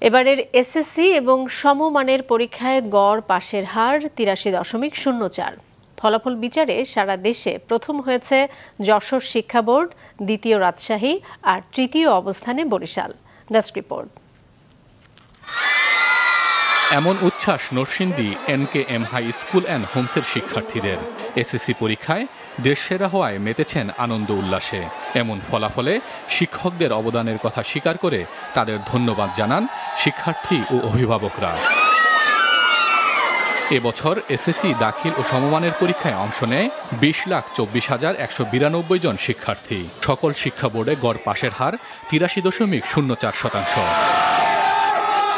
এবারের এসএসসি এবং সমমানের পরীক্ষায় গড় পাশের হার ৮৩.০৪। ফলাফল বিচারে সারা দেশে প্রথম হয়েছে যশোর শিক্ষা বোর্ড, দ্বিতীয় রাজশাহী আর তৃতীয় অবস্থানে বরিশাল। Desk report. এমন উচ্ছ্বাস Narsingdi NKM high school and হোমসের শিক্ষার্থীদের। এসএসসি পরীক্ষায় দেশ সেরা হওয়ায় মেতেছেন আনন্দ উল্লাসে। এমন ফলাফলে শিক্ষকদের অবদানের কথা স্বীকার করে তাদের ধন্যবাদ জানান শিক্ষার্থী ও অভিভাবকরা। এবছর এসএসসি দাখিল ও সমমানের পরীক্ষায় অংশ নেয় ২০,২৪,১৯২ জন শিক্ষার্থী। সকল শিক্ষা বোর্ডে গড় পাশের হার ৮৩.০৪%।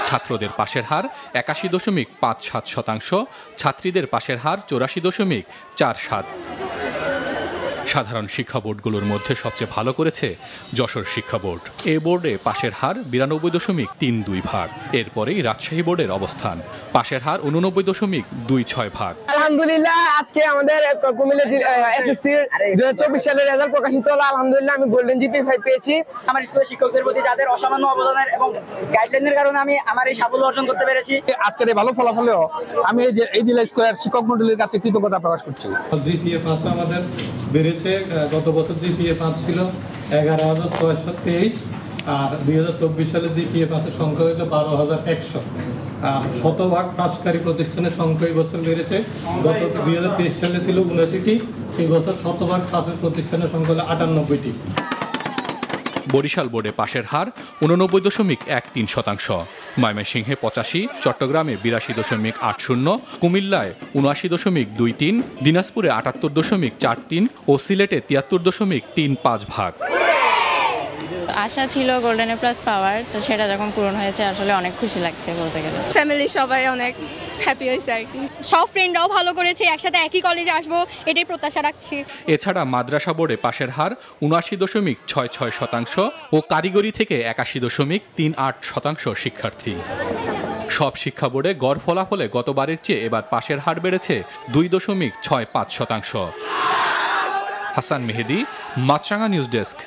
ছাত্রদের পাশের হার ৮১.৫৭%, ছাত্রীদের পাশের হার ৮৪.৪৭%। সাধারণ শিক্ষা বোর্ডগুলোর মধ্যে সবচেয়ে ভালো করেছে যশোর শিক্ষা বোর্ড। এ বোর্ডে পাশের হার ৯২.৩২%। এরপরেই রাজশাহী বোর্ডের অবস্থান, পাশের হার ৮৯.২৬%। আলহামদুলিল্লাহ, আজকে আমাদের কুমিল্লা এসএসসি ২০২৪ সালের রেজাল্ট প্রকাশিত হলো। আলহামদুলিল্লাহ, আমি গোল্ডেন জিপি 5 পেয়েছি। আমার স্কুলের শিক্ষকদের প্রতি যাদের অসামান্য অবদানের এবং গাইডলাইনের কারণে আমি আমার এই সাফল্য অর্জন করতে পেরেছি। আজকের এই ভালো ফলাফলেও আমি এই জেলা স্কয়ার শিক্ষক মণ্ডলীর কাছে কৃতজ্ঞতা প্রকাশ করছি। জিপিএ পাস আমাদের বেড়েছে। গত বছর জিপিএ পাস ছিল ১১,৬২৩, আর ২০২৪ সালে জিপিএ পাসের সংখ্যা হইল ১২,১০০। আর শতভাগ পাসকারী প্রতিষ্ঠানের সংখ্যা এই বছর বেড়েছে। গত ২০২৩ সালে ছিল ৭৯টি, এই বছর শতভাগ পাসের প্রতিষ্ঠানের সংখ্যা হলো ৯৮টি। বরিশাল বোর্ডে পাশের হার ৮৯.১৩%, ময়মনসিংহে ৮৫, চট্টগ্রামে ৮২.৮০, কুমিল্লায় ৭৯.২৩, দিনাজপুরে ৭৮.৪৩ ও সিলেটে ৭৩.৩৫%। আশা ছিল গোল্ডেন প্লাস পাওয়ার, তো সেটা যখন পূরণ হয়েছে আসলে অনেক খুশি লাগছে বলতে গেলে। ফ্যামিলি সবাই অনেক হ্যাপি হয়েছে আর কি। সব ফ্রেন্ডরাও ভালো করেছে, একসাথে একই কলেজে আসবো এটাই প্রত্যাশা রাখছি। এছাড়া মাদ্রাসা বোর্ডে পাশের হার ৭৯.৬৬% ও কারিগরি থেকে ৮১.৩৮% শিক্ষার্থী। সব শিক্ষা বোর্ডে গড় ফলাফলে গতবারের চেয়ে এবার পাশের হার বেড়েছে ২.৬৫%। হাসান মেহেদী, মাছরাঙা নিউজ ডেস্ক।